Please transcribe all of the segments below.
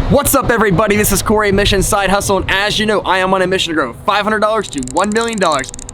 What's up, everybody? This is Corey, Mission Side Hustle, and as you know, I am on a mission to grow $500 to $1 million.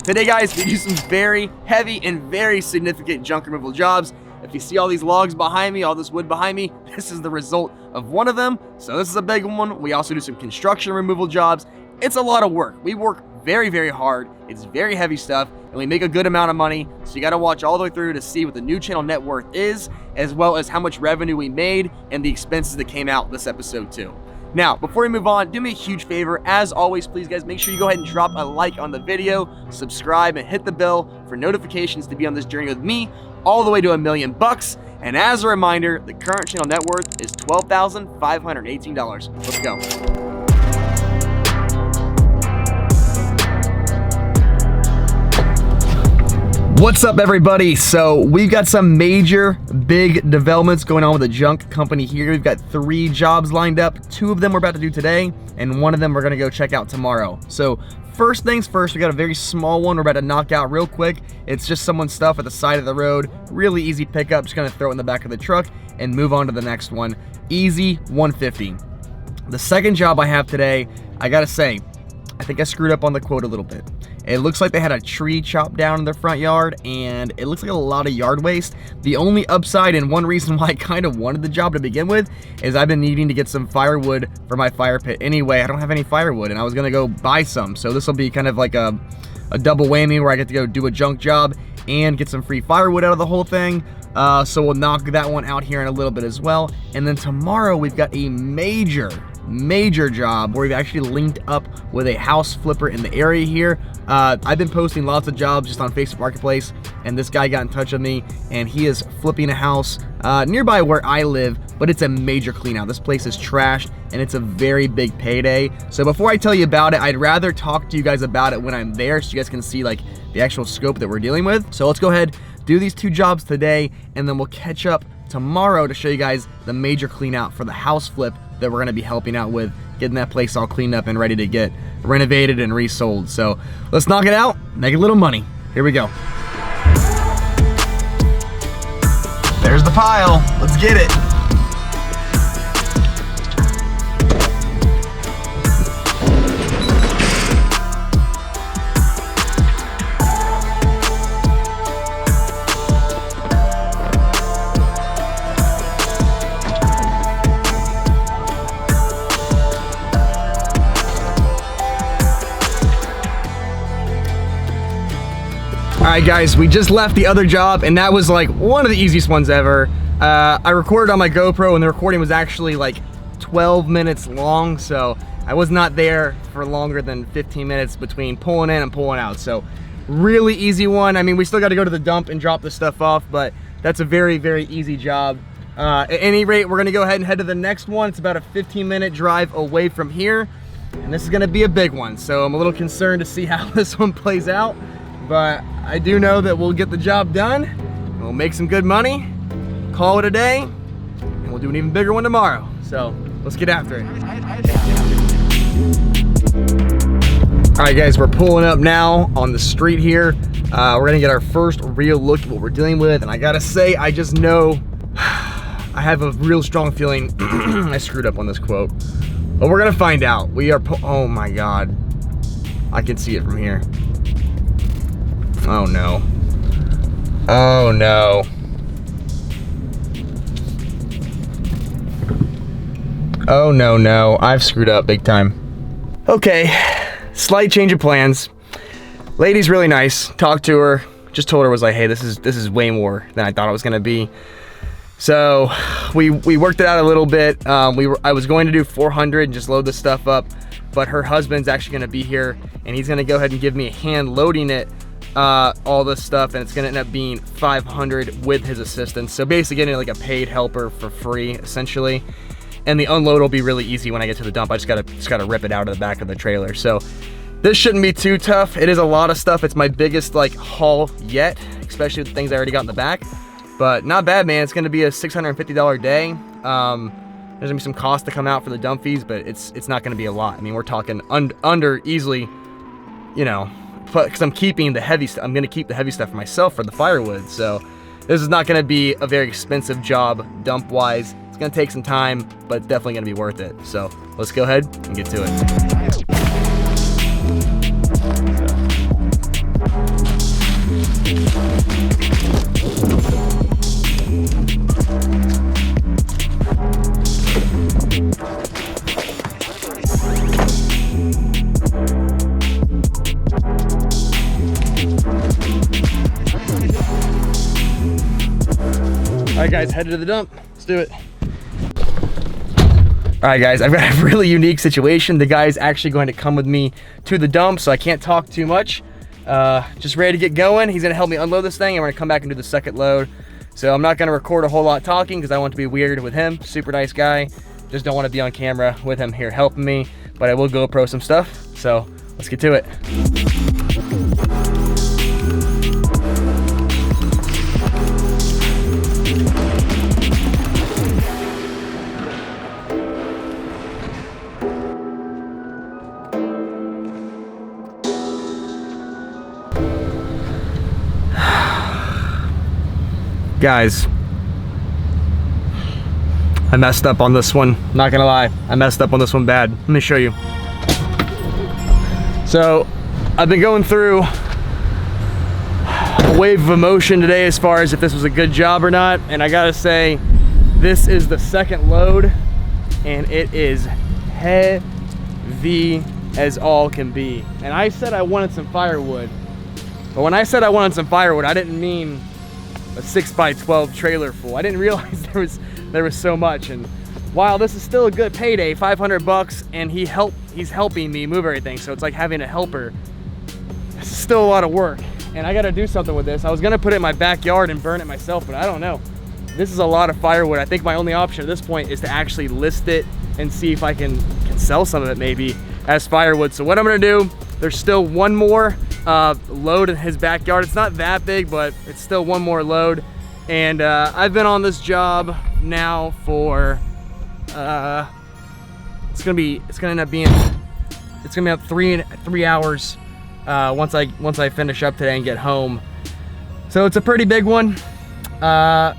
Today, guys, we do some very heavy and very significant junk removal jobs. If you see all these logs behind me, all this wood behind me, this is the result of one of them. So this is a big one. We also do some construction removal jobs. It's a lot of work. We work very, very hard. It's very heavy stuff, and we make a good amount of money. So you got to watch all the way through to see what the new channel net worth is, as well as how much revenue we made and the expenses that came out this episode too. Now, before we move on, do me a huge favor. As always, please, guys, make sure you go ahead and drop a like on the video, subscribe, and hit the bell for notifications to be on this journey with me all the way to $1 million. And as a reminder, the current channel net worth is $12,518. Let's go. What's up, everybody? So we've got some major big developments going on with the junk company here. We've got 3 jobs lined up. 2 of them we're about to do today, and 1 of them we're gonna go check out tomorrow. So first things first, we got a very small one we're about to knock out real quick. It's just someone's stuff at the side of the road. Really easy pickup. Just gonna throw it in the back of the truck and move on to the next one. Easy 150. The second job I have today, I gotta say, I think I screwed up on the quote a little bit. It looks like they had a tree chopped down in their front yard, and it looks like a lot of yard waste. The only upside, and one reason why I kind of wanted the job to begin with, is I've been needing to get some firewood for my fire pit anyway. I don't have any firewood, and I was gonna go buy some. So this will be kind of like a double whammy where I get to go do a junk job and get some free firewood out of the whole thing. So we'll knock that one out here in a little bit as well. And then tomorrow we've got a major job where we've actually linked up with a house flipper in the area here. I've been posting lots of jobs just on Facebook Marketplace, and this guy got in touch with me, and he is flipping a house nearby where I live, but it's a major clean out. This place is trashed, and it's a very big payday. So before I tell you about it, I'd rather talk to you guys about it when I'm there so you guys can see like the actual scope that we're dealing with. So let's go ahead, do these 2 jobs today, and then we'll catch up tomorrow to show you guys the major clean out for the house flip that we're gonna be helping out with, getting that place all cleaned up and ready to get renovated and resold. So let's knock it out, make a little money. Here we go. There's the pile, let's get it. Alright guys, we just left the other job, and that was like one of the easiest ones ever. I recorded on my GoPro, and the recording was actually like 12 minutes long, so I was not there for longer than 15 minutes between pulling in and pulling out. So really easy one. I mean, we still got to go to the dump and drop this stuff off, but that's a very, very easy job. At any rate, we're gonna go ahead and head to the next one. It's about a 15-minute drive away from here, and this is gonna be a big one. So I'm a little concerned to see how this one plays out. But I do know that we'll get the job done, we'll make some good money, call it a day, and we'll do an even bigger one tomorrow. So let's get after it. All right guys, we're pulling up now on the street here. We're gonna get our first real look at what we're dealing with, and I gotta say, I just know, I have a real strong feeling I screwed up on this quote. But we're gonna find out. We are, oh my God. I can see it from here. Oh no. Oh no. Oh no, I've screwed up big time. Okay, slight change of plans. Lady's really nice, talked to her, just told her, was like, hey, this is way more than I thought it was gonna be. So we worked it out a little bit. I was going to do 400 and just load the stuff up, but her husband's actually gonna be here, and he's gonna go ahead and give me a hand loading it, all this stuff, and it's gonna end up being 500 with his assistance. So basically getting like a paid helper for free, essentially. And the unload will be really easy when I get to the dump. I just gotta rip it out of the back of the trailer. So this shouldn't be too tough. It is a lot of stuff. It's my biggest like haul yet, especially with the things I already got in the back. But not bad, man. It's gonna be a $650 day. There's gonna be some cost to come out for the dump fees, but it's not gonna be a lot. I mean, we're talking under easily, you know, because I'm keeping the heavy stuff. I'm gonna keep the heavy stuff for myself for the firewood. So this is not gonna be a very expensive job dump wise. It's gonna take some time, but definitely gonna be worth it. So let's go ahead and get to it. All right, guys, headed to the dump. Let's do it. All right, guys, I've got a really unique situation. The guy's actually going to come with me to the dump, so I can't talk too much. Just ready to get going. He's gonna help me unload this thing, and we're gonna come back and do the second load. So I'm not gonna record a whole lot talking because I want to be weird with him. Super nice guy. Just don't want to be on camera with him here helping me, but I will GoPro some stuff. So let's get to it. Guys, I messed up on this one. Not gonna lie, I messed up on this one bad. Let me show you. So, I've been going through a wave of emotion today as far as if this was a good job or not, and I gotta say, this is the second load, and it is heavy as all can be. And I said I wanted some firewood, but when I said I wanted some firewood, I didn't mean a 6x12 trailer full. I didn't realize there was so much. And while this is still a good payday, 500 bucks, and he's helping me move everything, so it's like having a helper. This is still a lot of work, and I gotta do something with this. I was gonna put it in my backyard and burn it myself, but I don't know. This is a lot of firewood. I think my only option at this point is to actually list it and see if I can sell some of it maybe as firewood. So what I'm gonna do, there's still one more load in his backyard. It's not that big, but it's still one more load. And I've been on this job now for it's gonna end up being about three hours once I finish up today and get home. So it's a pretty big one. I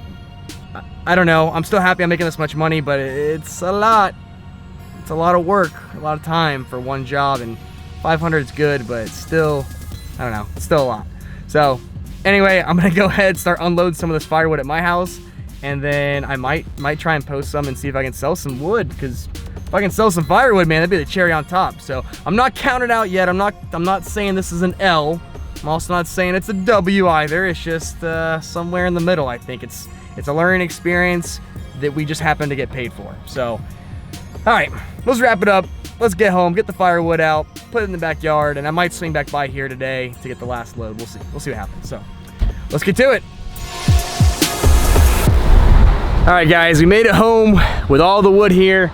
don't know. I'm still happy I'm making this much money, but it's a lot. It's a lot of work, a lot of time for one job, and 500 is good, but it's still, I don't know, it's still a lot. So anyway, I'm gonna go ahead and start unloading some of this firewood at my house, and then I might try and post some and see if I can sell some wood, because if I can sell some firewood, man, that'd be the cherry on top. So I'm not counted out yet. I'm not saying this is an L. I'm also not saying it's a W either. It's just somewhere in the middle. I think it's a learning experience that we just happen to get paid for. So all right, let's wrap it up. Let's get home, get the firewood out, put it in the backyard, and I might swing back by here today to get the last load. We'll see. We'll see what happens. So let's get to it. All right, guys, we made it home with all the wood here.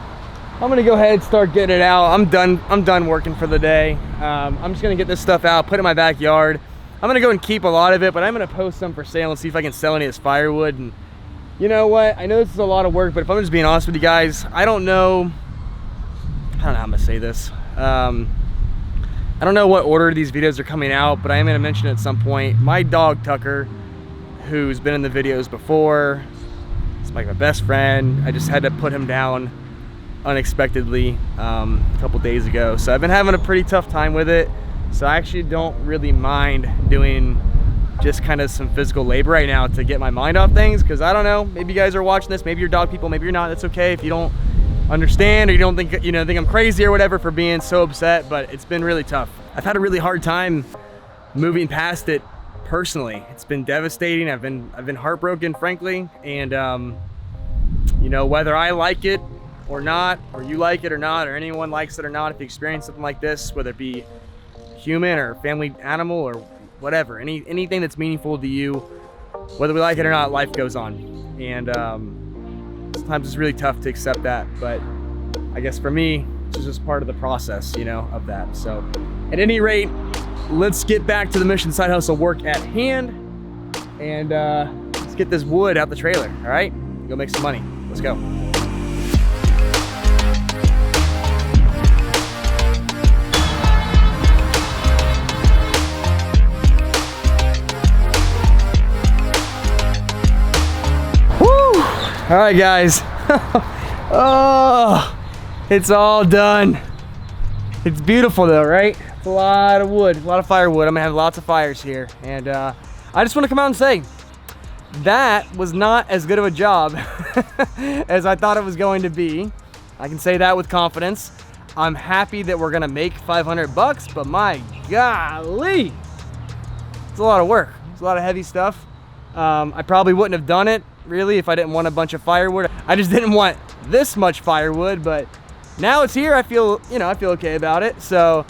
I'm gonna go ahead and start getting it out. I'm done working for the day. I'm just gonna get this stuff out, put it in my backyard. I'm gonna go and keep a lot of it, but I'm gonna post some for sale and see if I can sell any of this firewood. And you know what? I know this is a lot of work, but if I'm just being honest with you guys, I don't know how I'm gonna say this. I don't know what order these videos are coming out, but I am gonna mention it at some point. My dog Tucker, who's been in the videos before, is like my best friend. I just had to put him down unexpectedly a couple days ago. So I've been having a pretty tough time with it. So I actually don't really mind doing just kind of some physical labor right now to get my mind off things, because I don't know, maybe you guys are watching this, maybe you're dog people, maybe you're not. That's okay if you don't understand or you don't think think I'm crazy or whatever for being so upset, but it's been really tough. I've had a really hard time moving past it personally. It's been devastating. I've been heartbroken, frankly, and whether I like it or not, or you like it or not, or anyone likes it or not, if you experience something like this, whether it be human or family animal or whatever, anything that's meaningful to you, whether we like it or not, life goes on. And sometimes it's really tough to accept that, but I guess for me, it's just part of the process, of that. So at any rate, let's get back to the mission side hustle work at hand, and let's get this wood out the trailer. All right, go make some money. Let's go. All right, guys, Oh, it's all done. It's beautiful though, right? It's a lot of wood, a lot of firewood. I'm gonna have lots of fires here. And I just wanna come out and say, that was not as good of a job as I thought it was going to be. I can say that with confidence. I'm happy that we're gonna make 500 bucks, but my golly, it's a lot of work. It's a lot of heavy stuff. I probably wouldn't have done it really if I didn't want a bunch of firewood. I just didn't want this much firewood, but now it's here. I feel, I feel okay about it. So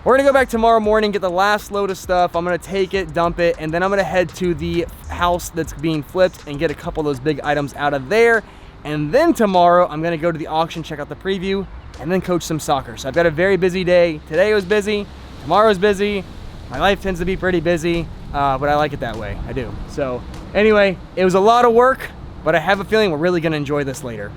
we're gonna go back tomorrow morning, get the last load of stuff. I'm gonna take it, dump it, and then I'm gonna head to the house that's being flipped and get a couple of those big items out of there. And then tomorrow, I'm gonna go to the auction, check out the preview, and then coach some soccer. So I've got a very busy day. Today was busy, tomorrow's busy. My life tends to be pretty busy, but I like it that way, I do. So anyway, it was a lot of work, but I have a feeling we're really gonna enjoy this later.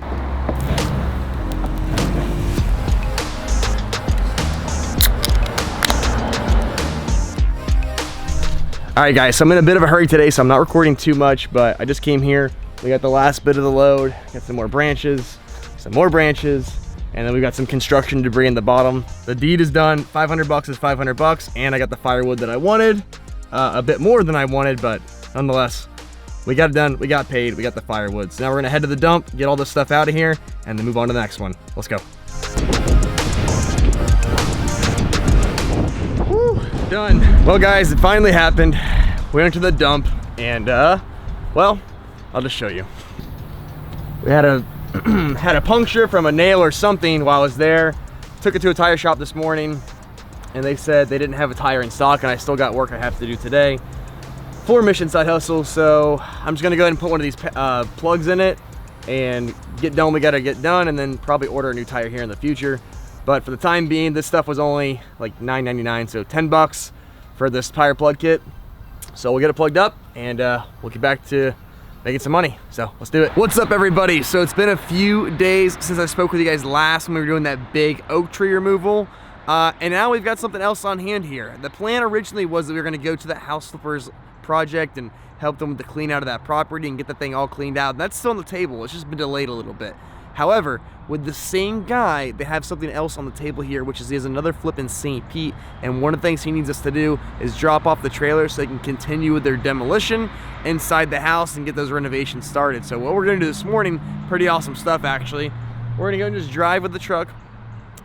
All right guys, so I'm in a bit of a hurry today, so I'm not recording too much, but I just came here. We got the last bit of the load, got some more branches, and then we got some construction debris in the bottom. The deed is done. 500 bucks is 500 bucks, and I got the firewood that I wanted, a bit more than I wanted, but nonetheless, we got it done, we got paid, we got the firewood. So now we're gonna head to the dump, get all this stuff out of here, and then move on to the next one. Let's go. Whew, done. Well guys, it finally happened. We went to the dump, and well, I'll just show you. We had a had a puncture from a nail or something while I was there. Took it to a tire shop this morning, and they said they didn't have a tire in stock, and I still got work I have to do today for Mission Side Hustle. So I'm just gonna go ahead and put one of these plugs in it and get done what we gotta get done, and then probably order a new tire here in the future. But for the time being, this stuff was only like $9.99, so 10 bucks for this tire plug kit. So we'll get it plugged up, and we'll get back to making some money. So let's do it. What's up everybody? So it's been a few days since I spoke with you guys last when we were doing that big oak tree removal. And now we've got something else on hand here. The plan originally was that we were gonna go to the house flippers project and help them with the clean out of that property and get the thing all cleaned out. That's still on the table. It's just been delayed a little bit. However, with the same guy, they have something else on the table here, which is he has another flip in St. Pete, and one of the things he needs us to do is drop off the trailer so they can continue with their demolition inside the house and get those renovations started. So what we're gonna do this morning, pretty awesome stuff actually, we're gonna go and just drive with the truck,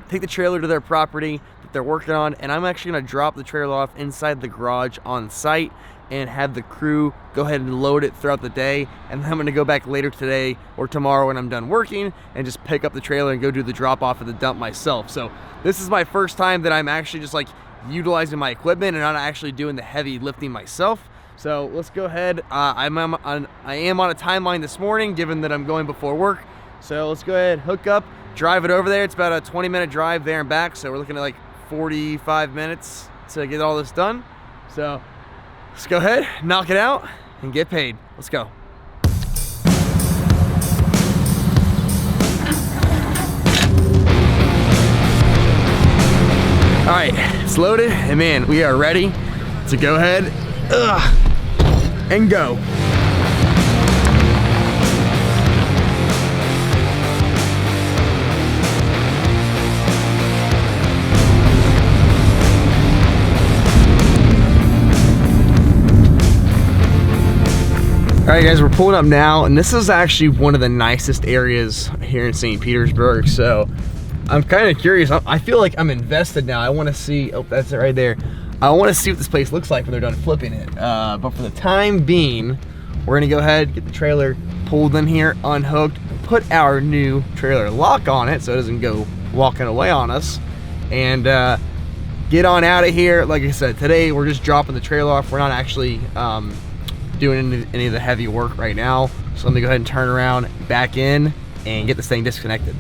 take the trailer to their property that they're working on, and I'm actually gonna drop the trailer off inside the garage on site and have the crew go ahead and load it throughout the day. And then I'm gonna go back later today or tomorrow when I'm done working and just pick up the trailer and go do the drop off at the dump myself. So this is my first time that I'm actually just like utilizing my equipment and not actually doing the heavy lifting myself. So let's go ahead. I am on a timeline this morning, given that I'm going before work. So let's go ahead, hook up, drive it over there. It's about a 20-minute drive there and back. So we're looking at like 45 minutes to get all this done. So let's go ahead, knock it out, and get paid. Let's go. All right, it's loaded, and man, we are ready to go ahead and go. All right guys, we're pulling up now, and this is actually one of the nicest areas here in St. Petersburg. So I'm kind of curious. I feel like I'm invested now. I want to see, oh, that's it right there. I want to see what this place looks like when they're done flipping it. But for the time being, we're gonna go ahead, get the trailer pulled in here, unhooked, put our new trailer lock on it so it doesn't go walking away on us, and get on out of here. Like I said, today we're just dropping the trailer off. We're not actually doing any of the heavy work right now. So let me go ahead and turn around, back in, and get this thing disconnected.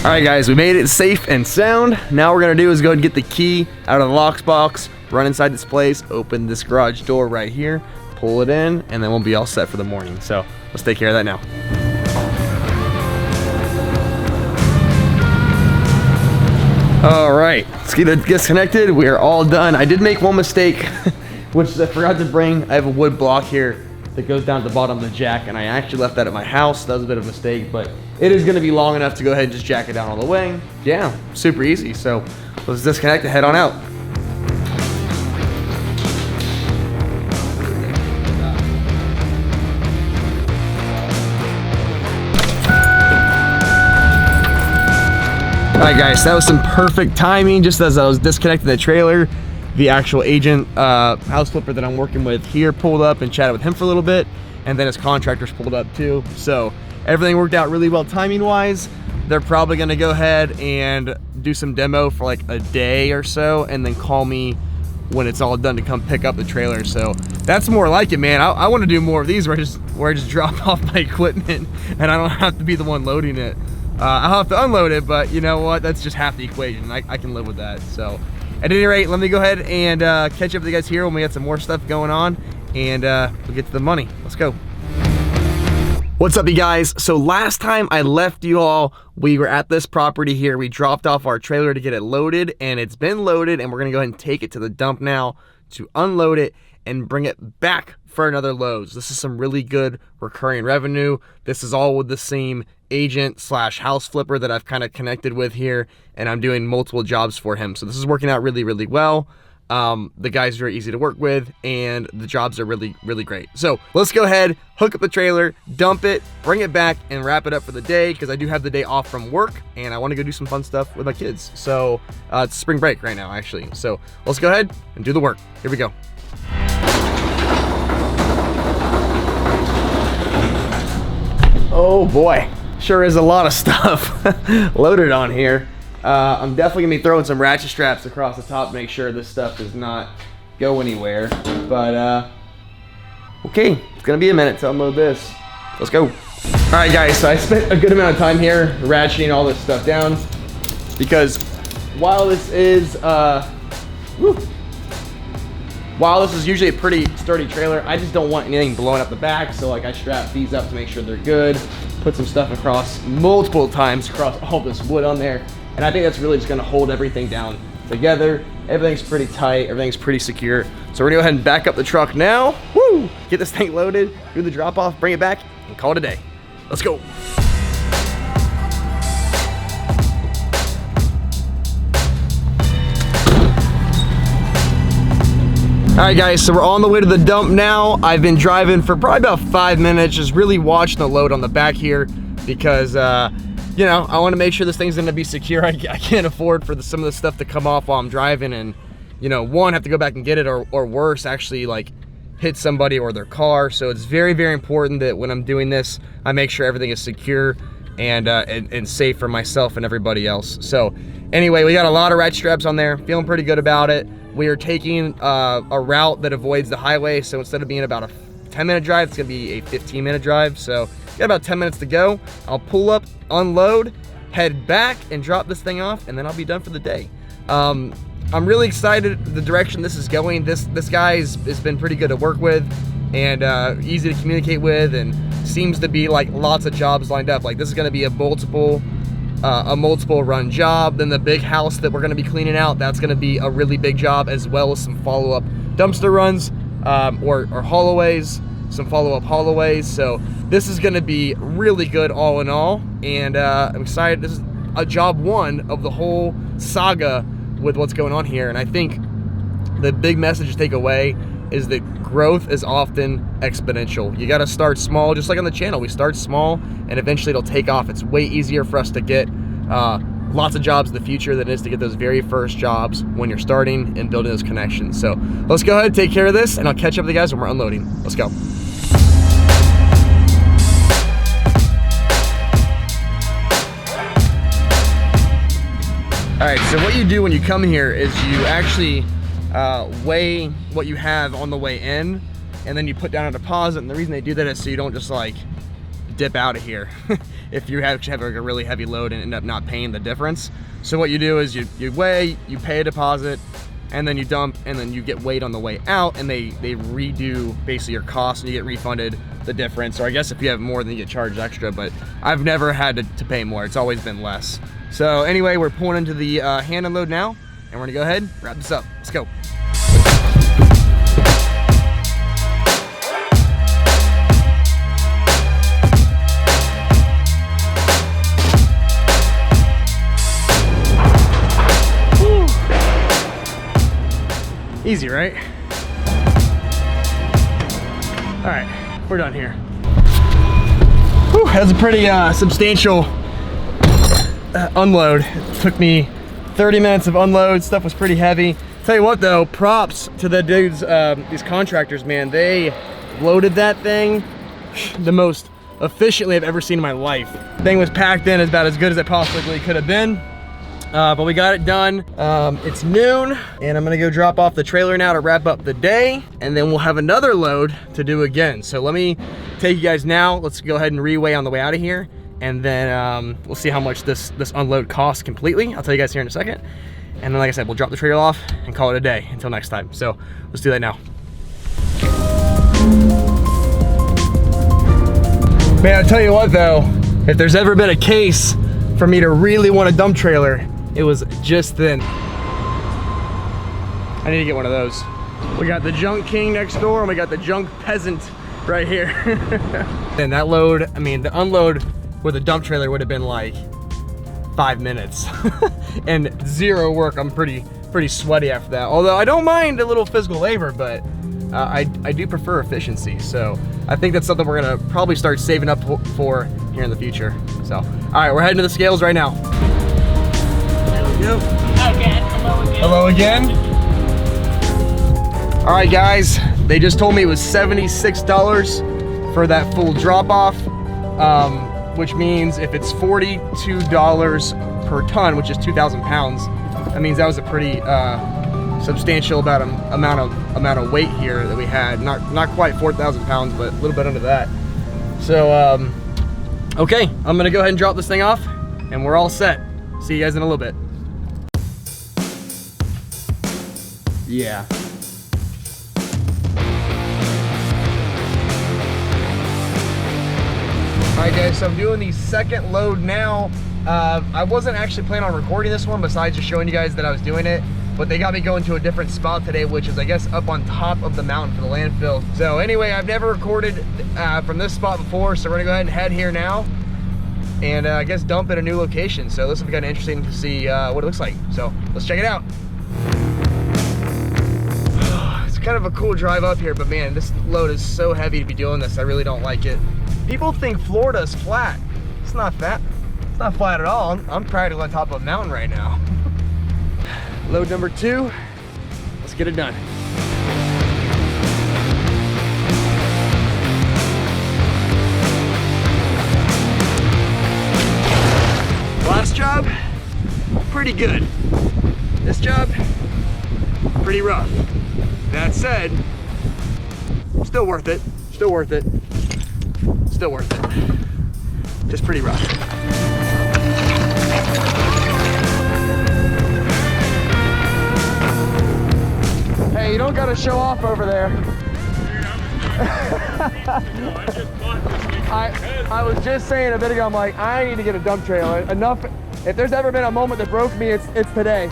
All right guys, we made it safe and sound. Now what we're gonna do is go ahead and get the key out of the locks box, run inside this place, open this garage door right here, pull it in, and then we'll be all set for the morning. So let's take care of that now. All right, let's get it disconnected. We are all done. I did make one mistake which I forgot to bring. I have a wood block here that goes down to the bottom of the jack, and I actually left that at my house. That was a bit of a mistake, but it is gonna be long enough to go ahead and just jack it down all the way. Yeah, super easy. So let's disconnect and head on out. All right, guys, that was some perfect timing. Just as I was disconnecting the trailer, the actual agent, house flipper that I'm working with here pulled up and chatted with him for a little bit, and then his contractors pulled up too. So everything worked out really well timing wise. They're probably gonna go ahead and do some demo for like a day or so, and then call me when it's all done to come pick up the trailer. So that's more like it, man. I want to do more of these where I just drop off my equipment and I don't have to be the one loading it. I'll have to unload it, but you know what? That's just half the equation. I can live with that. So at any rate, let me go ahead and catch up with you guys here when we got some more stuff going on, and we'll get to the money. Let's go. What's up, you guys? So last time I left you all, we were at this property here. We dropped off our trailer to get it loaded, and it's been loaded, and we're gonna go ahead and take it to the dump now to unload it and bring it back for another load. So this is some really good recurring revenue. This is all with the same agent slash house flipper that I've kind of connected with here, and I'm doing multiple jobs for him. So this is working out really, really well. The guy's very easy to work with, and the jobs are really, really great. So let's go ahead, hook up the trailer, dump it, bring it back, and wrap it up for the day, because I do have the day off from work, and I want to go do some fun stuff with my kids. So it's spring break right now, actually. So let's go ahead and do the work. Here we go. Oh boy, sure is a lot of stuff loaded on here. I'm definitely gonna be throwing some ratchet straps across the top to make sure this stuff does not go anywhere. But okay, it's gonna be a minute to unload this. Let's go. All right, guys, so I spent a good amount of time here ratcheting all this stuff down, because while this is usually a pretty sturdy trailer, I just don't want anything blowing up the back. So like I strap these up to make sure they're good, put some stuff across multiple times across all this wood on there. And I think that's really just gonna hold everything down together. Everything's pretty tight, everything's pretty secure. So we're gonna go ahead and back up the truck now. Woo! Get this thing loaded, do the drop off, bring it back, and call it a day. Let's go. All right, guys, so we're on the way to the dump now. I've been driving for probably about 5 minutes, just really watching the load on the back here, because you know, I want to make sure this thing's gonna be secure. I can't afford for some of the stuff to come off while I'm driving, and you know, one, have to go back and get it, or worse, actually like hit somebody or their car. So it's very, very important that when I'm doing this, I make sure everything is secure and safe for myself and everybody else. So anyway, we got a lot of ratchet straps on there, feeling pretty good about it. We are taking a route that avoids the highway, so instead of being about a 10-minute drive, it's gonna be a 15-minute drive. So got about 10 minutes to go. I'll pull up, unload, head back, and drop this thing off, and then I'll be done for the day. I'm really excited the direction this is going. This guy has been pretty good to work with, and easy to communicate with, and seems to be like lots of jobs lined up. Like this is gonna be a multiple run job. Then the big house that we're gonna be cleaning out, that's gonna be a really big job, as well as some follow-up dumpster runs, or hauloways, some follow-up hauloways. So this is gonna be really good all in all, and I'm excited. This is a job one of the whole saga with what's going on here, and I think the big message to take away is that growth is often exponential. You gotta start small, just like on the channel. We start small, and eventually it'll take off. It's way easier for us to get lots of jobs in the future than it is to get those very first jobs when you're starting and building those connections. So let's go ahead, take care of this, and I'll catch up with you guys when we're unloading. Let's go. All right, so what you do when you come here is you actually weigh what you have on the way in, and then you put down a deposit. And the reason they do that is so you don't just like dip out of here if you actually have like a really heavy load and end up not paying the difference. So what you do is you weigh, you pay a deposit, and then you dump, and then you get weighed on the way out, and they redo basically your costs, and you get refunded the difference. Or I guess if you have more, then you get charged extra, but I've never had to pay more. It's always been less. So anyway, we're pulling into the hand unload now, and we're gonna go ahead and wrap this up. Let's go. Easy, right? All right, we're done here. Whew, that's a pretty substantial unload. It took me 30 minutes of unload. Stuff was pretty heavy. Tell you what though, props to the dudes, these contractors, man. They loaded that thing the most efficiently I've ever seen in my life. Thing was packed in about as good as it possibly could have been. But we got it done. It's noon, and I'm gonna go drop off the trailer now to wrap up the day, and then we'll have another load to do again. So let me take you guys now. Let's go ahead and reweigh on the way out of here, and then we'll see how much this unload costs completely. I'll tell you guys here in a second. And then, like I said, we'll drop the trailer off and call it a day until next time. So let's do that now. Man, I'll tell you what though, if there's ever been a case for me to really want a dump trailer, it was just then. I need to get one of those. We got the Junk King next door, and we got the Junk Peasant right here. And that load, I mean, the unload with a dump trailer would have been like 5 minutes. And zero work. I'm pretty sweaty after that. Although I don't mind a little physical labor, but I do prefer efficiency. So I think that's something we're gonna probably start saving up for here in the future. So, all right, we're heading to the scales right now. There we go. Again, hello again. Hello again. All right, guys, they just told me it was $76 for that full drop off, which means if it's $42 per ton, which is 2,000 pounds, that means that was a pretty substantial amount of weight here that we had. Not quite 4,000 pounds, but a little bit under that. So, okay, I'm gonna go ahead and drop this thing off, and we're all set. See you guys in a little bit. Yeah. All right, guys, so I'm doing the second load now. I wasn't actually planning on recording this one besides just showing you guys that I was doing it, but they got me going to a different spot today, which is, I guess, up on top of the mountain for the landfill. So anyway, I've never recorded from this spot before, so we're gonna go ahead and head here now and I guess dump at a new location. So this will be kind of interesting to see what it looks like. So let's check it out. It's kind of a cool drive up here, but man, this load is so heavy to be doing this. I really don't like it. People think Florida's flat. It's not flat. It's not flat at all. I'm practically on top of a mountain right now. Load number 2. Let's get it done. Last job, pretty good. This job, pretty rough. That said, still worth it. Still worth it. Still worth it. Just pretty rough. Hey, you don't gotta show off over there. I was just saying a bit ago, I'm like, I need to get a dump trailer. Enough. If there's ever been a moment that broke me, it's today.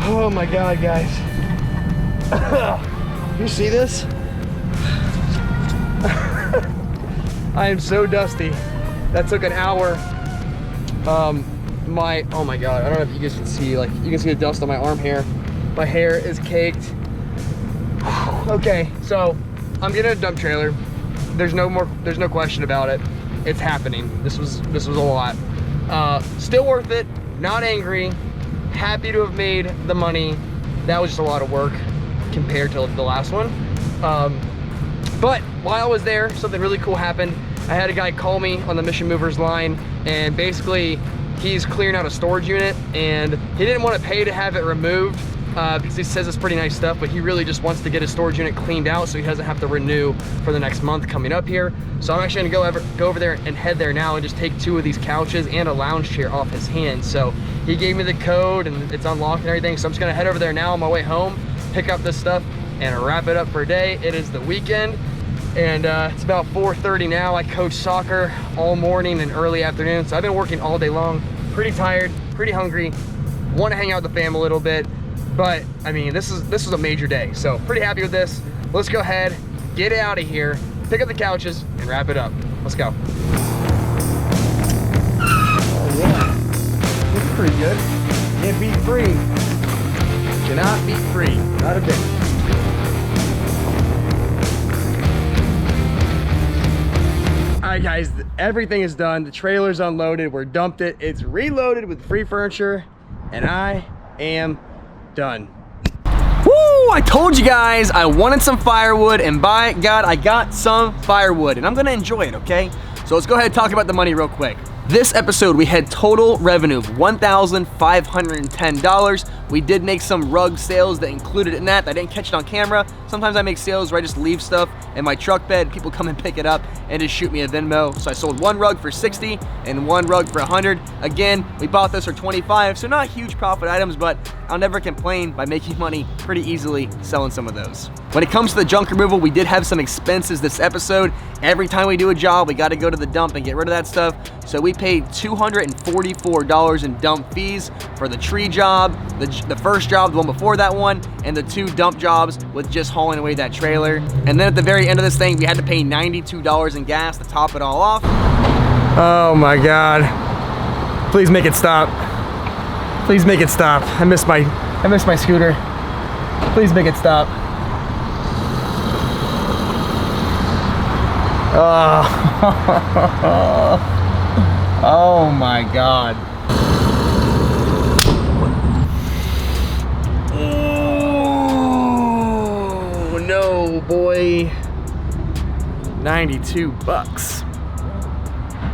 Oh my God, guys. You see this? I am so dusty. That took an hour. Oh my God, I don't know if you guys can see, like, you can see the dust on my arm hair. My hair is caked. Okay, so I'm getting a dump trailer. There's no question about it. It's happening. This was a lot. Still worth it, not angry, happy to have made the money. That was just a lot of work compared to the last one. But while I was there, something really cool happened. I had a guy call me on the Mission Movers line, and basically he's clearing out a storage unit, and he didn't want to pay to have it removed because he says it's pretty nice stuff, but he really just wants to get his storage unit cleaned out so he doesn't have to renew for the next month coming up here. So I'm actually gonna go over there and head there now and just take 2 of these couches and a lounge chair off his hands. So he gave me the code and it's unlocked and everything. So I'm just gonna head over there now on my way home, pick up this stuff and wrap it up for a day. It is the weekend. And it's about 4:30 now. I coach soccer all morning and early afternoon. So I've been working all day long, pretty tired, pretty hungry, want to hang out with the fam a little bit. But I mean, this was a major day. So pretty happy with this. Let's go ahead, get it out of here, pick up the couches and wrap it up. Let's go. Oh yeah, looks pretty good. Can't beat free. Cannot beat free. Not a bit. Alright guys, everything is done. The trailer's unloaded. We're dumped it. It's reloaded with free furniture. And I am done. Woo! I told you guys I wanted some firewood, and by God, I got some firewood, and I'm gonna enjoy it, okay? So let's go ahead and talk about the money real quick. This episode, we had total revenue of $1,510. We did make some rug sales that included in that. I didn't catch it on camera. Sometimes I make sales where I just leave stuff in my truck bed. People come and pick it up and just shoot me a Venmo. So I sold one rug for 60 and one rug for 100. Again, we bought this for 25, so not huge profit items, but I'll never complain by making money pretty easily selling some of those. When it comes to the junk removal, we did have some expenses this episode. Every time we do a job, we got to go to the dump and get rid of that stuff. So we paid $244 in dump fees for the tree job, the first job, the one before that one, and the 2 dump jobs with just hauling away that trailer. And then at the very end of this thing, we had to pay $92 in gas to top it all off. Oh my God. Please make it stop. Please make it stop. I miss my scooter. Please make it stop. Oh. Oh my God. Oh no, boy. 92 bucks.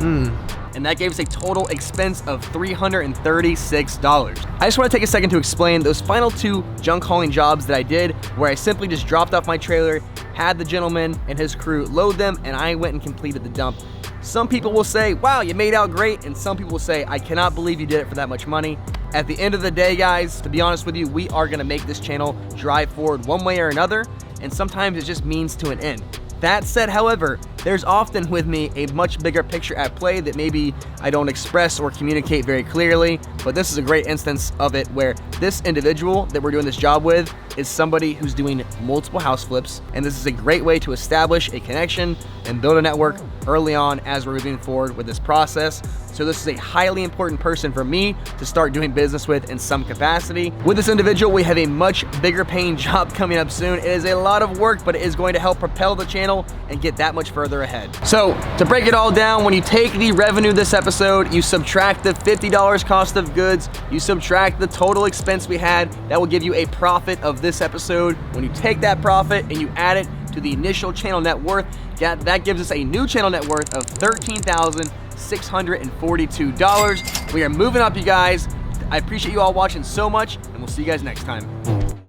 And that gave us a total expense of $336. I just want to take a second to explain those final 2 junk hauling jobs that I did, where I simply just dropped off my trailer, had the gentleman and his crew load them, and I went and completed the dump. Some people will say, wow, you made out great, and some people will say, I cannot believe you did it for that much money. At the end of the day, guys, to be honest with you, we are gonna make this channel drive forward one way or another, and sometimes it just means to an end. That said, however, there's often with me a much bigger picture at play that maybe I don't express or communicate very clearly, but this is a great instance of it where this individual that we're doing this job with is somebody who's doing multiple house flips, and this is a great way to establish a connection and build a network early on as we're moving forward with this process. So this is a highly important person for me to start doing business with in some capacity. With this individual, we have a much bigger paying job coming up soon. It is a lot of work, but it is going to help propel the channel and get that much further ahead. So to break it all down, when you take the revenue this episode, you subtract the $50 cost of goods, you subtract the total expense we had, that will give you a profit of this episode. When you take that profit and you add it to the initial channel net worth, that gives us a new channel net worth of $13,642. We are moving up, you guys. I appreciate you all watching so much, and we'll see you guys next time.